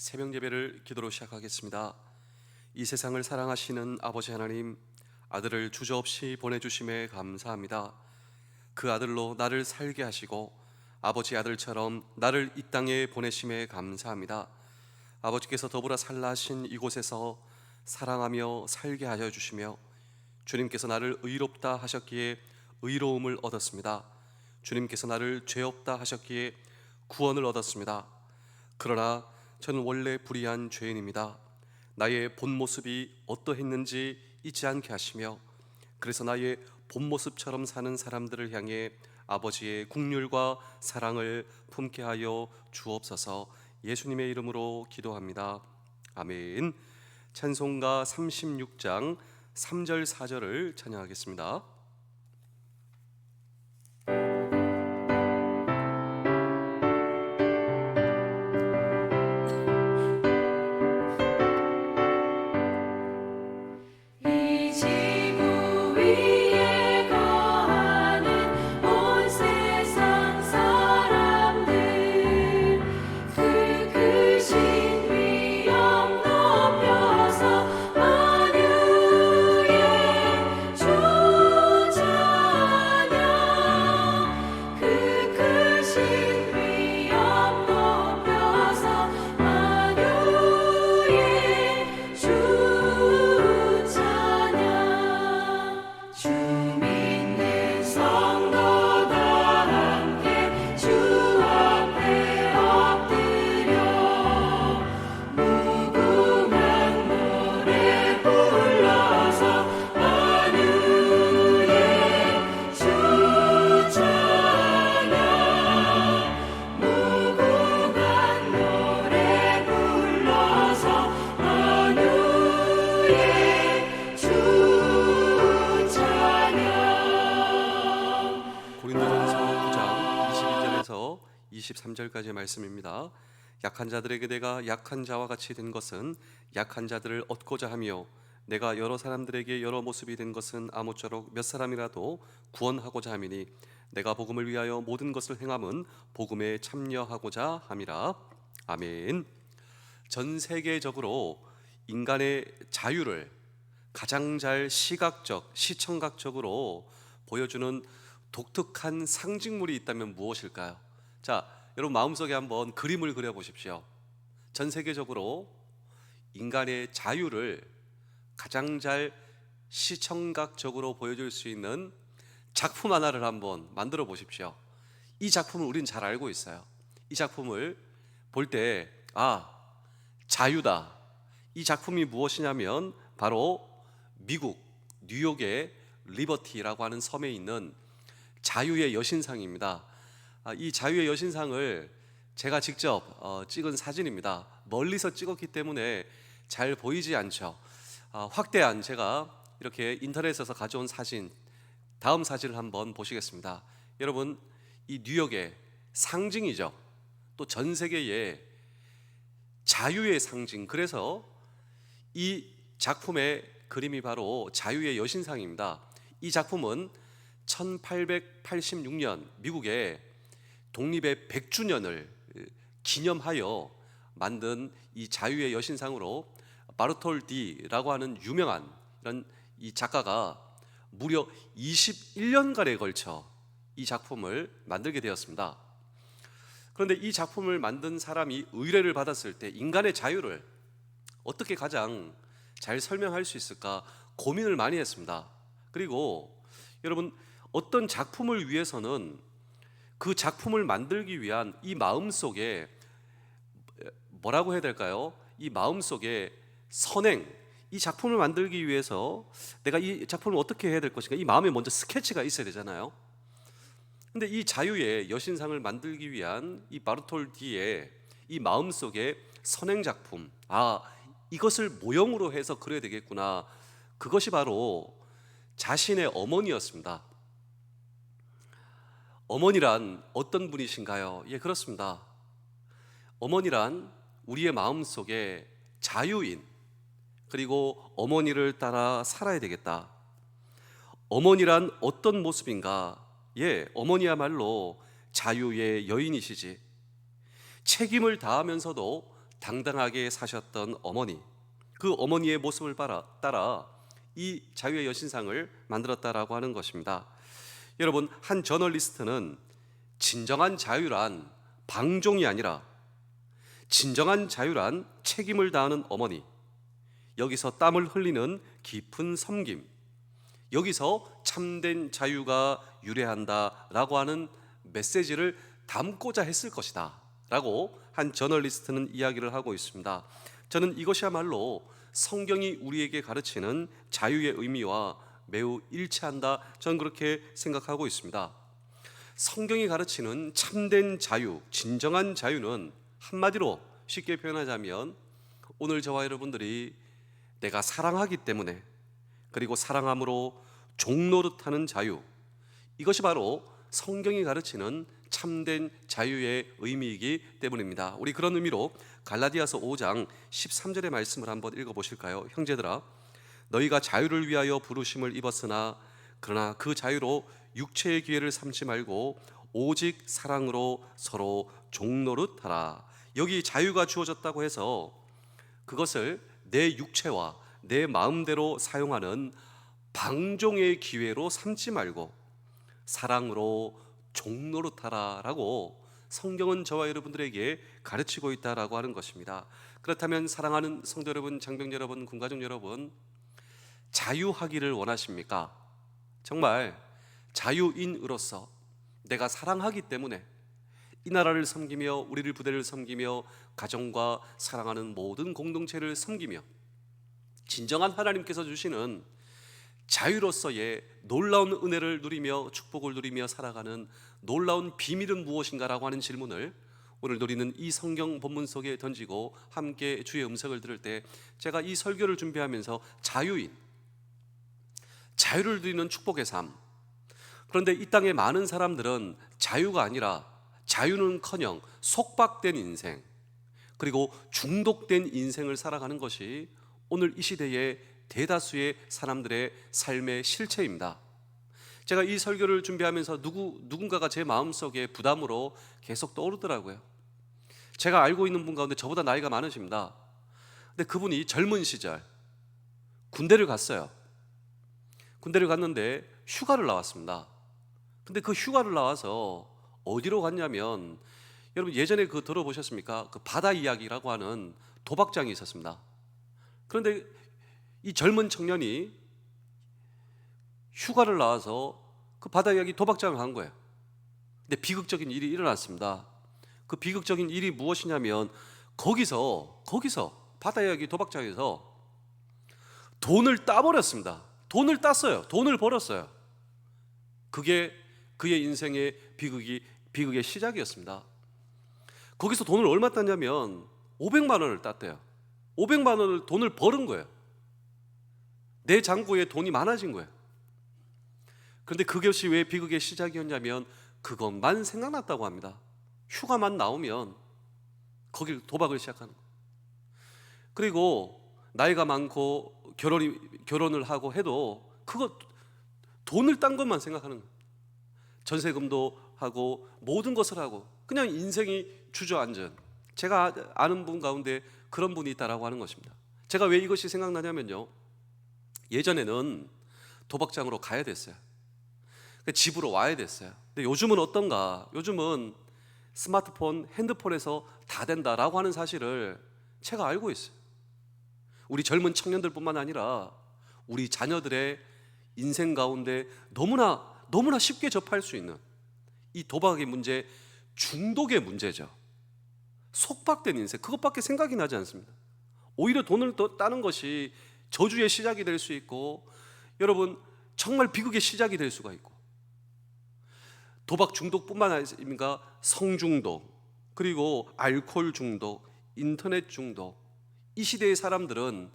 새벽 예배를 기도로 시작하겠습니다. 이 세상을 사랑하시는 아버지 하나님, 아들을 주저없이 보내주심에 감사합니다. 그 아들로 나를 살게 하시고 아버지 아들처럼 나를 이 땅에 보내심에 감사합니다. 아버지께서 더불어 살라 하신 이곳에서 사랑하며 살게 하여 주시며, 주님께서 나를 의롭다 하셨기에 의로움을 얻었습니다. 주님께서 나를 죄 없다 하셨기에 구원을 얻었습니다. 그러나 저는 원래 불의한 죄인입니다. 나의 본 모습이 어떠했는지 잊지 않게 하시며, 그래서 나의 본 모습처럼 사는 사람들을 향해 아버지의 긍휼과 사랑을 품게 하여 주옵소서. 예수님의 이름으로 기도합니다. 아멘. 찬송가 36장 3절 4절을 찬양하겠습니다. 고린도전서 9장 22절에서 23절까지의 말씀입니다. 약한 자들에게 내가 약한 자와 같이 된 것은 약한 자들을 얻고자 하며, 내가 여러 사람들에게 여러 모습이 된 것은 아무쪼록 몇 사람이라도 구원하고자 함이니, 내가 복음을 위하여 모든 것을 행함은 복음에 참여하고자 함이라. 아멘. 전 세계적으로 인간의 자유를 가장 잘 시각적, 시청각적으로 보여주는 독특한 상징물이 있다면 무엇일까요? 자, 여러분 마음속에 한번 그림을 그려보십시오. 전 세계적으로 인간의 자유를 가장 잘 시청각적으로 보여줄 수 있는 작품 하나를 한번 만들어 보십시오. 이 작품을 우리는 잘 알고 있어요. 이 작품을 볼 때 자유다. 이 작품이 무엇이냐면 바로 미국 뉴욕의 리버티라고 하는 섬에 있는 자유의 여신상입니다. 이 자유의 여신상을 제가 직접 찍은 사진입니다. 멀리서 찍었기 때문에 잘 보이지 않죠. 확대한 제가 이렇게 인터넷에서 가져온 사진, 다음 사진을 한번 보시겠습니다. 여러분, 이 뉴욕의 상징이죠. 또 전 세계의 자유의 상징. 그래서 이 작품의 그림이 바로 자유의 여신상입니다. 이 작품은 1886년 미국의 독립의 100주년을 기념하여 만든 이 자유의 여신상으로 바르톨디라고 하는 유명한 이런 이 작가가 무려 21년간에 걸쳐 이 작품을 만들게 되었습니다. 그런데 이 작품을 만든 사람이 의뢰를 받았을 때 인간의 자유를 어떻게 가장 잘 설명할 수 있을까 고민을 많이 했습니다. 그리고 여러분, 어떤 작품을 위해서는 그 작품을 만들기 위한 이 마음속에 뭐라고 해야 될까요? 이 마음속에 선행, 이 작품을 만들기 위해서 내가 이 작품을 어떻게 해야 될 것인가, 이 마음에 먼저 스케치가 있어야 되잖아요. 근데 이 자유의 여신상을 만들기 위한 이 바르톨디의 이 마음속에 선행 작품, 이것을 모형으로 해서 그려야 되겠구나. 그것이 바로 자신의 어머니였습니다. 어머니란 어떤 분이신가요? 예, 그렇습니다. 어머니란 우리의 마음속에 자유인, 그리고 어머니를 따라 살아야 되겠다. 어머니란 어떤 모습인가? 예, 어머니야말로 자유의 여인이시지. 책임을 다하면서도 당당하게 사셨던 어머니, 그 어머니의 모습을 따라 이 자유의 여신상을 만들었다라고 하는 것입니다. 여러분, 한 저널리스트는 진정한 자유란 방종이 아니라 진정한 자유란 책임을 다하는 어머니, 여기서 땀을 흘리는 깊은 섬김, 여기서 참된 자유가 유래한다라고 하는 메시지를 담고자 했을 것이다 라고 한 저널리스트는 이야기를 하고 있습니다. 저는 이것이야말로 성경이 우리에게 가르치는 자유의 의미와 매우 일치한다, 저는 그렇게 생각하고 있습니다. 성경이 가르치는 참된 자유, 진정한 자유는 한마디로 쉽게 표현하자면 오늘 저와 여러분들이 내가 사랑하기 때문에, 그리고 사랑함으로 종노릇하는 자유, 이것이 바로 성경이 가르치는 참된 자유의 의미이기 때문입니다. 우리 그런 의미로 갈라디아서 5장 13절의 말씀을 한번 읽어보실까요? 형제들아, 너희가 자유를 위하여 부르심을 입었으나 그러나 그 자유로 육체의 기회를 삼지 말고 오직 사랑으로 서로 종노릇하라. 여기 자유가 주어졌다고 해서 그것을 내 육체와 내 마음대로 사용하는 방종의 기회로 삼지 말고 사랑으로 종노릇하라라고 성경은 저와 여러분들에게 가르치고 있다라고 하는 것입니다. 그렇다면 사랑하는 성도 여러분, 장병 여러분, 군가족 여러분, 자유하기를 원하십니까? 정말 자유인으로서 내가 사랑하기 때문에 이 나라를 섬기며 우리를 부대를 섬기며 가정과 사랑하는 모든 공동체를 섬기며 진정한 하나님께서 주시는 자유로서의 놀라운 은혜를 누리며 축복을 누리며 살아가는 놀라운 비밀은 무엇인가라고 하는 질문을 오늘 우리는 이 성경 본문 속에 던지고 함께 주의 음성을 들을 때, 제가 이 설교를 준비하면서 자유를 누리는 축복의 삶, 그런데 이 땅의 많은 사람들은 자유가 아니라 자유는커녕 속박된 인생, 그리고 중독된 인생을 살아가는 것이 오늘 이 시대의 대다수의 사람들의 삶의 실체입니다. 제가 이 설교를 준비하면서 누군가가 제 마음속에 부담으로 계속 떠오르더라고요. 제가 알고 있는 분 가운데 저보다 나이가 많으십니다. 근데 그분이 젊은 시절 군대를 갔어요. 군대를 갔는데 휴가를 나왔습니다. 근데 그 휴가를 나와서 어디로 갔냐면, 여러분 예전에 그 들어보셨습니까? 그 바다 이야기라고 하는 도박장이 있었습니다. 그런데 이 젊은 청년이 휴가를 나와서 그 바다 이야기 도박장을 간 거예요. 근데 비극적인 일이 일어났습니다. 그 비극적인 일이 무엇이냐면 거기서 바다 이야기 도박장에서 돈을 따버렸습니다. 돈을 땄어요. 돈을 벌었어요. 그게 그의 인생의 비극의 시작이었습니다. 거기서 돈을 얼마 땄냐면 500만 원을 땄대요. 500만 원을 돈을 벌은 거예요. 내 잔고에 돈이 많아진 거예요. 그런데 그것이 왜 비극의 시작이었냐면 그것만 생각났다고 합니다. 휴가만 나오면 거길 도박을 시작하는 거예요. 그리고 나이가 많고 결혼을 하고 해도 그거 돈을 딴 것만 생각하는 거예요. 전세금도 하고 모든 것을 하고 그냥 인생이 주저앉은, 제가 아는 분 가운데 그런 분이 있다라고 하는 것입니다. 제가 왜 이것이 생각나냐면요, 예전에는 도박장으로 가야 됐어요. 집으로 와야 됐어요. 근데 요즘은 어떤가? 요즘은 스마트폰, 핸드폰에서 다 된다라고 하는 사실을 제가 알고 있어요. 우리 젊은 청년들뿐만 아니라 우리 자녀들의 인생 가운데 너무나 쉽게 접할 수 있는 이 도박의 문제, 중독의 문제죠. 속박된 인생, 그것밖에 생각이 나지 않습니다. 오히려 돈을 더 따는 것이 저주의 시작이 될 수 있고, 여러분 정말 비극의 시작이 될 수가 있고, 도박 중독뿐만 아니라 성중독, 그리고 알코올 중독, 인터넷 중독, 이 시대의 사람들은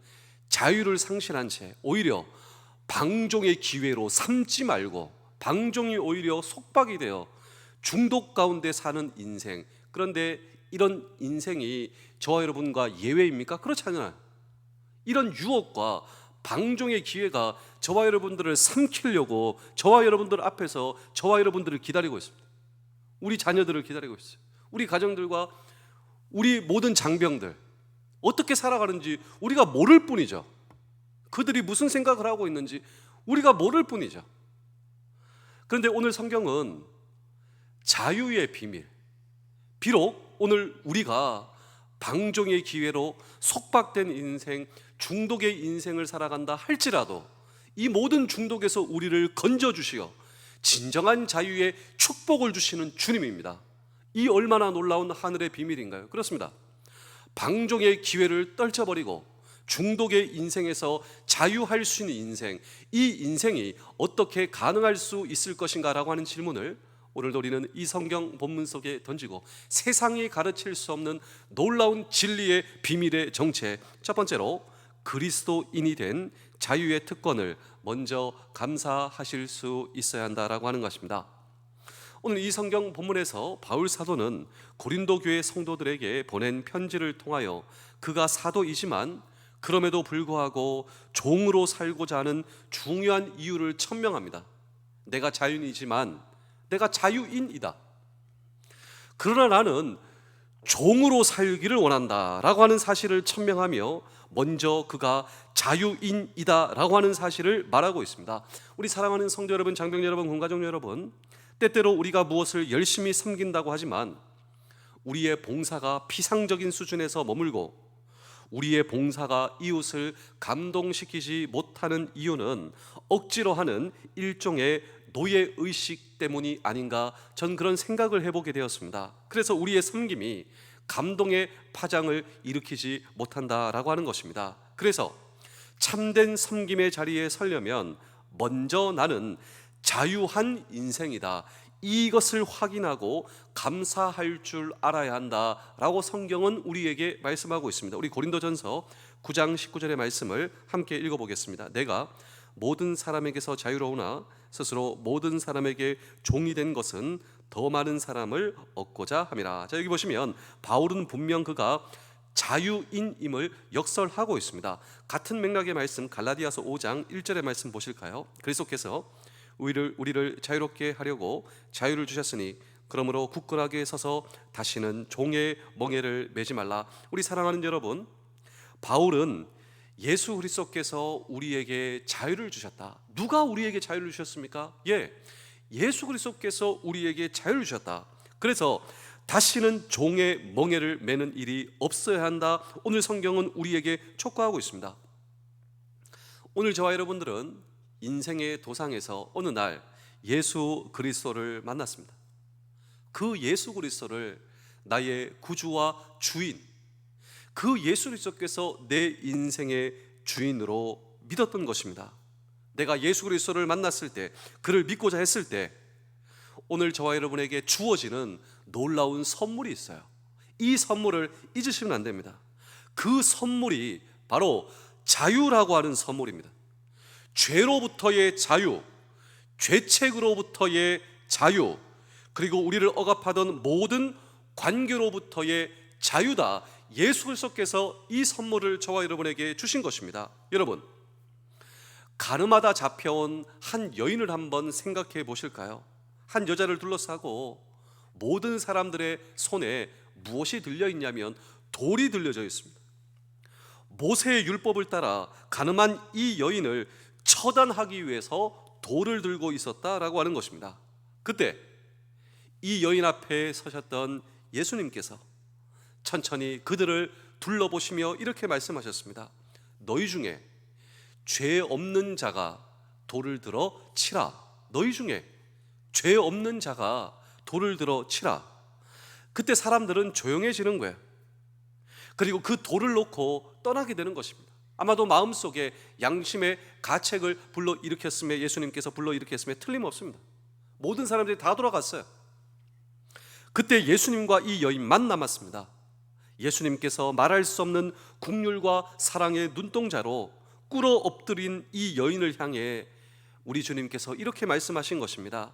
자유를 상실한 채 오히려 방종의 기회로 삼지 말고 방종이 오히려 속박이 되어 중독 가운데 사는 인생. 그런데 이런 인생이 저와 여러분과 예외입니까? 그렇지 않아요. 이런 유혹과 방종의 기회가 저와 여러분들을 삼키려고 저와 여러분들 앞에서 저와 여러분들을 기다리고 있습니다. 우리 자녀들을 기다리고 있어요. 우리 가정들과 우리 모든 장병들, 어떻게 살아가는지 우리가 모를 뿐이죠. 그들이 무슨 생각을 하고 있는지 우리가 모를 뿐이죠. 그런데 오늘 성경은 자유의 비밀, 비록 오늘 우리가 방종의 기회로 속박된 인생, 중독의 인생을 살아간다 할지라도 이 모든 중독에서 우리를 건져주시어 진정한 자유의 축복을 주시는 주님입니다. 이 얼마나 놀라운 하늘의 비밀인가요? 그렇습니다. 방종의 기회를 떨쳐버리고 중독의 인생에서 자유할 수 있는 인생, 이 인생이 어떻게 가능할 수 있을 것인가 라고 하는 질문을 오늘도 우리는 이 성경 본문 속에 던지고 세상이 가르칠 수 없는 놀라운 진리의 비밀의 정체, 첫 번째로 그리스도인이 된 자유의 특권을 먼저 감사하실 수 있어야 한다라고 하는 것입니다. 오늘 이 성경 본문에서 바울 사도는 고린도 교회 성도들에게 보낸 편지를 통하여 그가 사도이지만 그럼에도 불구하고 종으로 살고자 하는 중요한 이유를 천명합니다. 내가 자유인이지만 내가 자유인이다. 그러나 나는 종으로 살기를 원한다라고 하는 사실을 천명하며 먼저 그가 자유인이다라고 하는 사실을 말하고 있습니다. 우리 사랑하는 성도 여러분, 장병 여러분, 군가족 여러분, 때때로 우리가 무엇을 열심히 섬긴다고 하지만 우리의 봉사가 피상적인 수준에서 머물고 우리의 봉사가 이웃을 감동시키지 못하는 이유는 억지로 하는 일종의 노예의식 때문이 아닌가, 전 그런 생각을 해보게 되었습니다. 그래서 우리의 섬김이 감동의 파장을 일으키지 못한다라고 하는 것입니다. 그래서 참된 섬김의 자리에 서려면 먼저 나는 자유한 인생이다, 이것을 확인하고 감사할 줄 알아야 한다라고 성경은 우리에게 말씀하고 있습니다. 우리 고린도전서 9장 19절의 말씀을 함께 읽어보겠습니다. 내가 모든 사람에게서 자유로우나 스스로 모든 사람에게 종이 된 것은 더 많은 사람을 얻고자 함이라. 자, 여기 보시면 바울은 분명 그가 자유인임을 역설하고 있습니다. 같은 맥락의 말씀 갈라디아서 5장 1절의 말씀 보실까요? 그리스도께서 우리를 자유롭게 하려고 자유를 주셨으니 그러므로 굳건하게 서서 다시는 종의 멍에를 매지 말라. 우리 사랑하는 여러분, 바울은 예수 그리스도께서 우리에게 자유를 주셨다. 누가 우리에게 자유를 주셨습니까? 예수 그리스도께서 우리에게 자유를 주셨다. 그래서 다시는 종의 멍에를 매는 일이 없어야 한다. 오늘 성경은 우리에게 촉구하고 있습니다. 오늘 저와 여러분들은 인생의 도상에서 어느 날 예수 그리스도를 만났습니다. 그 예수 그리스도를 나의 구주와 주인, 그 예수 그리스도께서 내 인생의 주인으로 믿었던 것입니다. 내가 예수 그리스도를 만났을 때, 그를 믿고자 했을 때 오늘 저와 여러분에게 주어지는 놀라운 선물이 있어요. 이 선물을 잊으시면 안 됩니다. 그 선물이 바로 자유라고 하는 선물입니다. 죄로부터의 자유, 죄책으로부터의 자유, 그리고 우리를 억압하던 모든 관계로부터의 자유다. 예수 그리스도께서 이 선물을 저와 여러분에게 주신 것입니다. 여러분, 가늠하다 잡혀온 한 여인을 한번 생각해 보실까요? 한 여자를 둘러싸고 모든 사람들의 손에 무엇이 들려 있냐면 돌이 들려져 있습니다. 모세의 율법을 따라 가늠한 이 여인을 처단하기 위해서 돌을 들고 있었다라고 하는 것입니다. 그때 이 여인 앞에 서셨던 예수님께서 천천히 그들을 둘러보시며 이렇게 말씀하셨습니다. 너희 중에 죄 없는 자가 돌을 들어 치라. 너희 중에 죄 없는 자가 돌을 들어 치라. 그때 사람들은 조용해지는 거예요. 그리고 그 돌을 놓고 떠나게 되는 것입니다. 아마도 마음속에 양심의 가책을 불러일으켰음에, 예수님께서 불러일으켰음에 틀림없습니다. 모든 사람들이 다 돌아갔어요. 그때 예수님과 이 여인만 남았습니다. 예수님께서 말할 수 없는 국률과 사랑의 눈동자로 꿇어 엎드린 이 여인을 향해 우리 주님께서 이렇게 말씀하신 것입니다.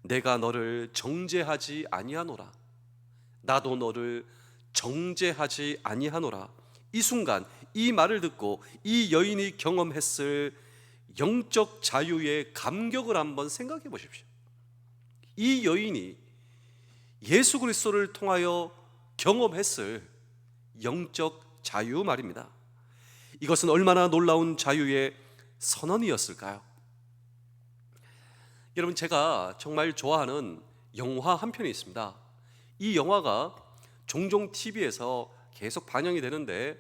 내가 너를 정죄하지 아니하노라. 나도 너를 정죄하지 아니하노라. 이 순간 이 말을 듣고 이 여인이 경험했을 영적 자유의 감격을 한번 생각해 보십시오. 이 여인이 예수 그리스도를 통하여 경험했을 영적 자유 말입니다. 이것은 얼마나 놀라운 자유의 선언이었을까요? 여러분, 제가 정말 좋아하는 영화 한 편이 있습니다. 이 영화가 종종 TV에서 계속 반영이 되는데,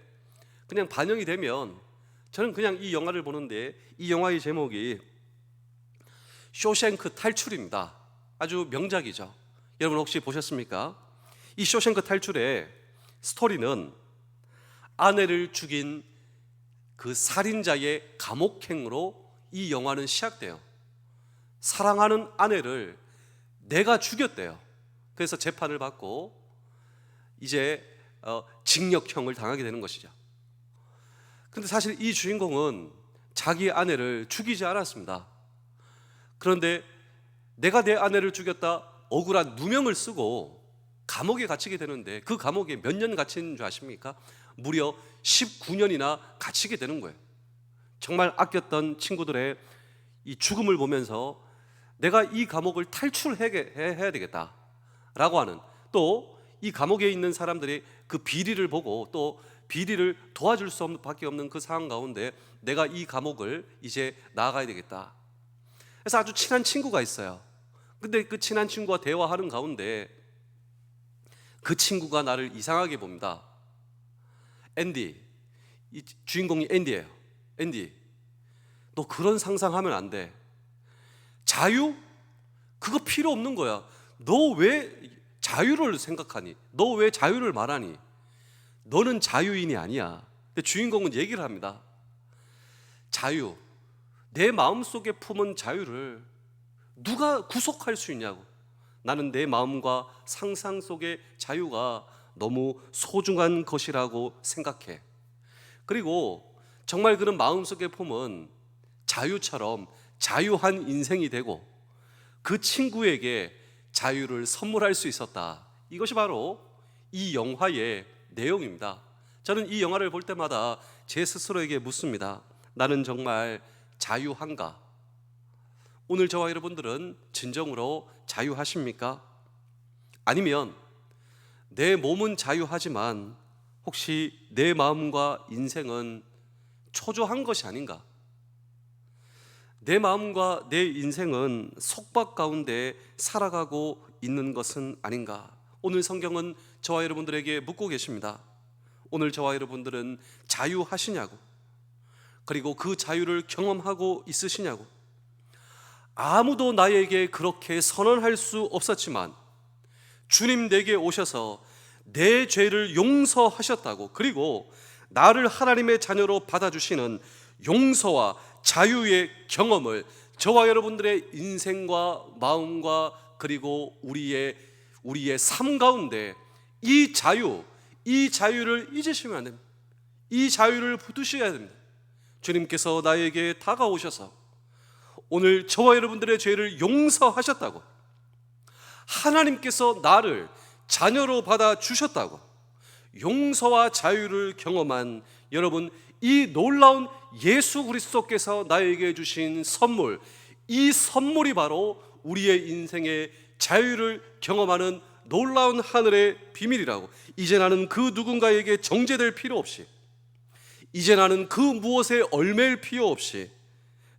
그냥 반영이 되면 저는 그냥 이 영화를 보는데, 이 영화의 제목이 쇼생크 탈출입니다. 아주 명작이죠. 여러분 혹시 보셨습니까? 이 쇼생크 탈출의 스토리는 아내를 죽인 그 살인자의 감옥행으로 이 영화는 시작돼요. 사랑하는 아내를 내가 죽였대요. 그래서 재판을 받고 이제 징역형을 당하게 되는 것이죠. 근데 사실 이 주인공은 자기 아내를 죽이지 않았습니다. 그런데 내가 내 아내를 죽였다 억울한 누명을 쓰고 감옥에 갇히게 되는데, 그 감옥에 몇 년 갇힌 줄 아십니까? 무려 19년이나 갇히게 되는 거예요. 정말 아꼈던 친구들의 이 죽음을 보면서 내가 이 감옥을 탈출해야 되겠다라고 하는, 또 이 감옥에 있는 사람들이 그 비리를 보고 또 비리를 도와줄 수밖에 없는 그 상황 가운데 내가 이 감옥을 이제 나아가야 되겠다. 그래서 아주 친한 친구가 있어요. 근데 그 친한 친구와 대화하는 가운데 그 친구가 나를 이상하게 봅니다. 앤디, 이 주인공이 앤디예요. 앤디, 너 그런 상상하면 안 돼. 자유? 그거 필요 없는 거야. 너 왜 자유를 생각하니? 너 왜 자유를 말하니? 너는 자유인이 아니야. 근데 주인공은 얘기를 합니다. 자유, 내 마음속에 품은 자유를 누가 구속할 수 있냐고. 나는 내 마음과 상상 속의 자유가 너무 소중한 것이라고 생각해. 그리고 정말 그런 마음속에 품은 자유처럼 자유한 인생이 되고 그 친구에게 자유를 선물할 수 있었다. 이것이 바로 이 영화의 내용입니다. 저는 이 영화를 볼 때마다 제 스스로에게 묻습니다. 나는 정말 자유한가? 오늘 저와 여러분들은 진정으로 자유하십니까? 아니면 내 몸은 자유하지만 혹시 내 마음과 인생은 초조한 것이 아닌가? 내 마음과 내 인생은 속박 가운데 살아가고 있는 것은 아닌가? 오늘 성경은 저와 여러분들에게 묻고 계십니다. 오늘 저와 여러분들은 자유하시냐고? 그리고 그 자유를 경험하고 있으시냐고? 아무도 나에게 그렇게 선언할 수 없었지만 주님 내게 오셔서 내 죄를 용서하셨다고, 그리고 나를 하나님의 자녀로 받아주시는 용서와 자유의 경험을 저와 여러분들의 인생과 마음과 그리고 우리의 삶 가운데 이 자유를 잊으시면 안 됩니다. 이 자유를 붙드셔야 됩니다. 주님께서 나에게 다가오셔서 오늘 저와 여러분들의 죄를 용서하셨다고, 하나님께서 나를 자녀로 받아주셨다고, 용서와 자유를 경험한 여러분, 이 놀라운 예수 그리스도께서 나에게 주신 선물, 이 선물이 바로 우리의 인생의 자유를 경험하는 놀라운 하늘의 비밀이라고. 이제 나는 그 누군가에게 정죄될 필요 없이, 이제 나는 그 무엇에 얽매일 필요 없이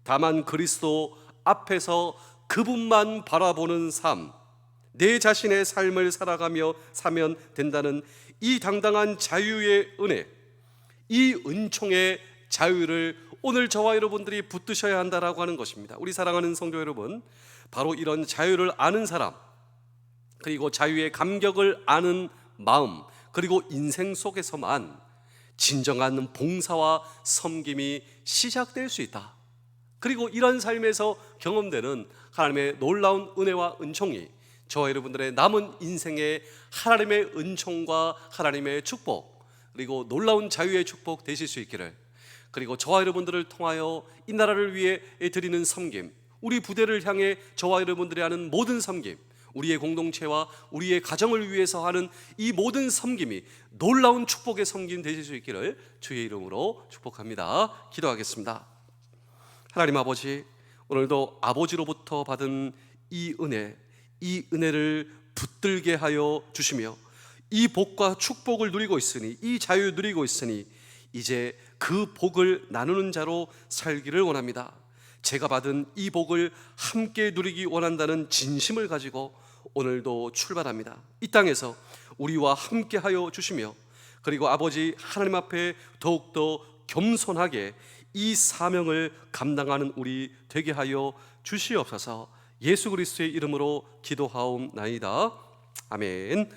다만 그리스도 앞에서 그분만 바라보는 삶, 내 자신의 삶을 살아가며 사면 된다는 이 당당한 자유의 은혜, 이 은총의 자유를 오늘 저와 여러분들이 붙드셔야 한다라고 하는 것입니다. 우리 사랑하는 성도 여러분, 바로 이런 자유를 아는 사람, 그리고 자유의 감격을 아는 마음, 그리고 인생 속에서만 진정한 봉사와 섬김이 시작될 수 있다. 그리고 이런 삶에서 경험되는 하나님의 놀라운 은혜와 은총이 저와 여러분들의 남은 인생에 하나님의 은총과 하나님의 축복, 그리고 놀라운 자유의 축복 되실 수 있기를, 그리고 저와 여러분들을 통하여 이 나라를 위해 드리는 섬김, 우리 부대를 향해 저와 여러분들이 하는 모든 섬김, 우리의 공동체와 우리의 가정을 위해서 하는 이 모든 섬김이 놀라운 축복의 섬김 되실 수 있기를 주의 이름으로 축복합니다. 기도하겠습니다. 하나님 아버지, 오늘도 아버지로부터 받은 이 은혜를 붙들게 하여 주시며 이 복과 축복을 누리고 있으니, 이 자유 누리고 있으니 이제 그 복을 나누는 자로 살기를 원합니다. 제가 받은 이 복을 함께 누리기 원한다는 진심을 가지고 오늘도 출발합니다. 이 땅에서 우리와 함께 하여 주시며, 그리고 아버지 하나님 앞에 더욱더 겸손하게 이 사명을 감당하는 우리 되게 하여 주시옵소서. 예수 그리스도의 이름으로 기도하옵나이다. 아멘.